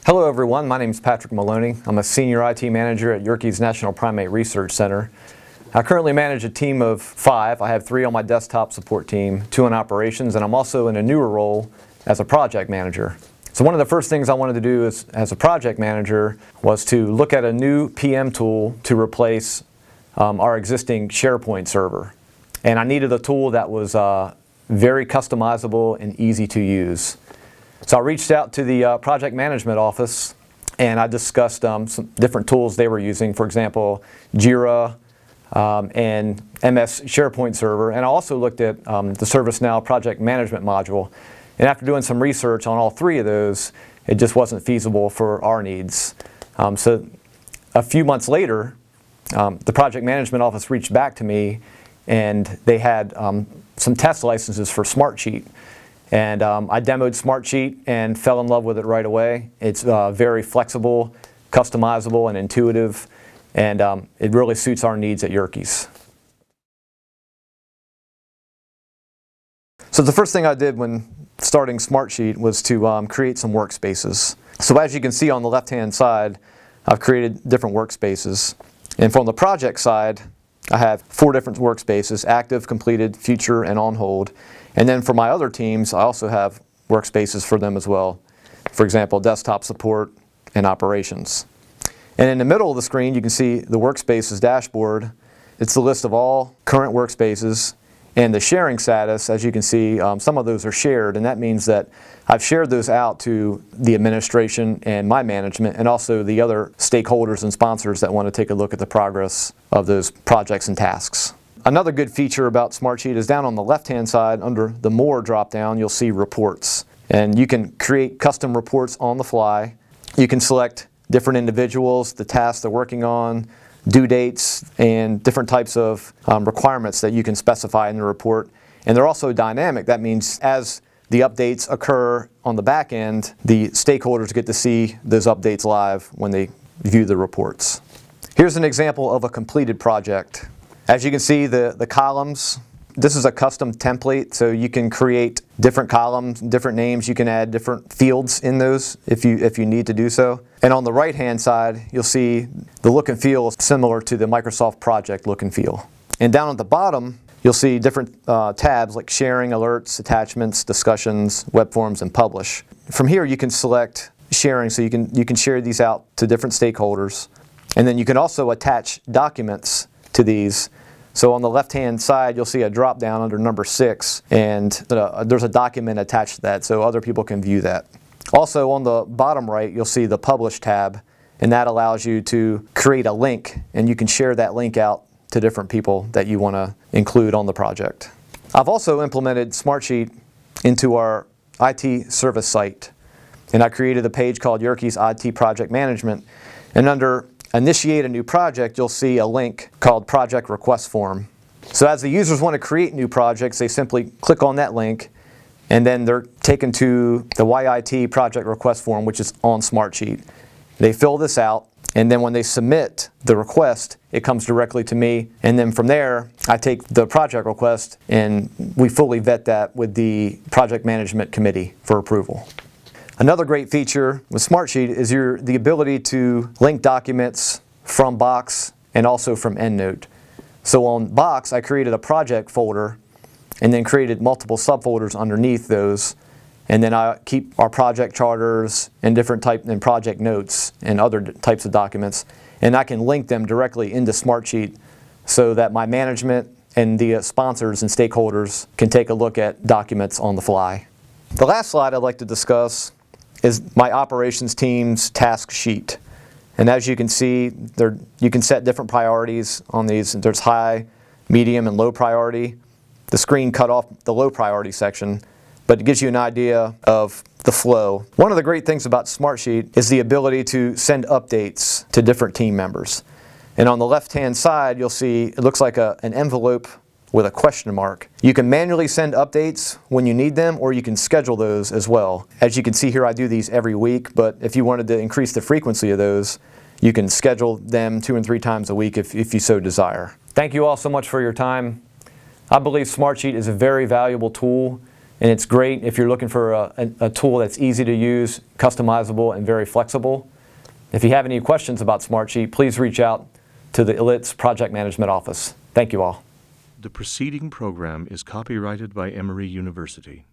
Hello everyone, my name is Patrick Maloney. I'm a Senior IT Manager at Yerkes National Primate Research Center. I currently manage a team of 5. I have 3 on my desktop support team, 2 in operations, and I'm also in a newer role as a project manager. So one of the first things I wanted to do as a project manager was to look at a new PM tool to replace our existing SharePoint server. And I needed a tool that was very customizable and easy to use. So I reached out to the project management office and I discussed some different tools they were using, for example, Jira and MS SharePoint Server, and I also looked at the ServiceNow project management module. And after doing some research on all 3 of those, it just wasn't feasible for our needs. So a few months later, the project management office reached back to me and they had some test licenses for SmartSheet. And I demoed SmartSheet and fell in love with it right away. It's very flexible, customizable, and intuitive, and it really suits our needs at Yerkes. So the first thing I did when starting SmartSheet was to create some workspaces. So as you can see on the left-hand side, I've created different workspaces. And from the project side, I have 4 different workspaces: active, completed, future, and on hold. And then for my other teams, I also have workspaces for them as well. For example, desktop support and operations. And in the middle of the screen, you can see the workspaces dashboard. It's the list of all current workspaces and the sharing status. As you can see, some of those are shared, and that means that I've shared those out to the administration and my management, and also the other stakeholders and sponsors that want to take a look at the progress of those projects and tasks. Another good feature about SmartSheet is down on the left-hand side under the More drop-down, you'll see reports. And you can create custom reports on the fly. You can select different individuals, the tasks they're working on, due dates, and different types of requirements that you can specify in the report. And they're also dynamic. That means as the updates occur on the back end, the stakeholders get to see those updates live when they view the reports. Here's an example of a completed project. As you can see, the columns, this is a custom template, so you can create different columns, different names. You can add different fields in those if you need to do so. And on the right-hand side, you'll see the look and feel is similar to the Microsoft project look and feel. And down at the bottom, you'll see different tabs like sharing, alerts, attachments, discussions, web forms, and publish. From here, you can select sharing, so you can share these out to different stakeholders. And then you can also attach documents to these. So on the left-hand side, you'll see a drop-down under number 6, and there's a document attached to that, so other people can view that. Also on the bottom right, you'll see the Publish tab, and that allows you to create a link, and you can share that link out to different people that you want to include on the project. I've also implemented SmartSheet into our IT service site, and I created a page called Yerkes IT Project Management, and under Initiate a new project, you'll see a link called Project Request Form. So as the users want to create new projects, they simply click on that link, and then they're taken to the YIT Project Request Form, which is on SmartSheet. They fill this out, and then when they submit the request, it comes directly to me, and then from there, I take the project request and we fully vet that with the Project Management Committee for approval. Another great feature with SmartSheet is the ability to link documents from Box and also from EndNote. So on Box, I created a project folder and then created multiple subfolders underneath those. And then I keep our project charters and different and project notes and other types of documents. And I can link them directly into SmartSheet so that my management and the sponsors and stakeholders can take a look at documents on the fly. The last slide I'd like to discuss is my operations team's task sheet. And as you can see, you can set different priorities on these. There's high, medium, and low priority. The screen cut off the low priority section, but it gives you an idea of the flow. One of the great things about SmartSheet is the ability to send updates to different team members. And on the left-hand side, you'll see it looks like an envelope with a question mark. You can manually send updates when you need them, or you can schedule those as well. As you can see here, I do these every week, but if you wanted to increase the frequency of those, you can schedule them 2 and 3 times a week if you so desire. Thank you all so much for your time. I believe SmartSheet is a very valuable tool and it's great if you're looking for a tool that's easy to use, customizable, and very flexible. If you have any questions about SmartSheet, please reach out to the ILITS Project Management Office. Thank you all. The preceding program is copyrighted by Emory University.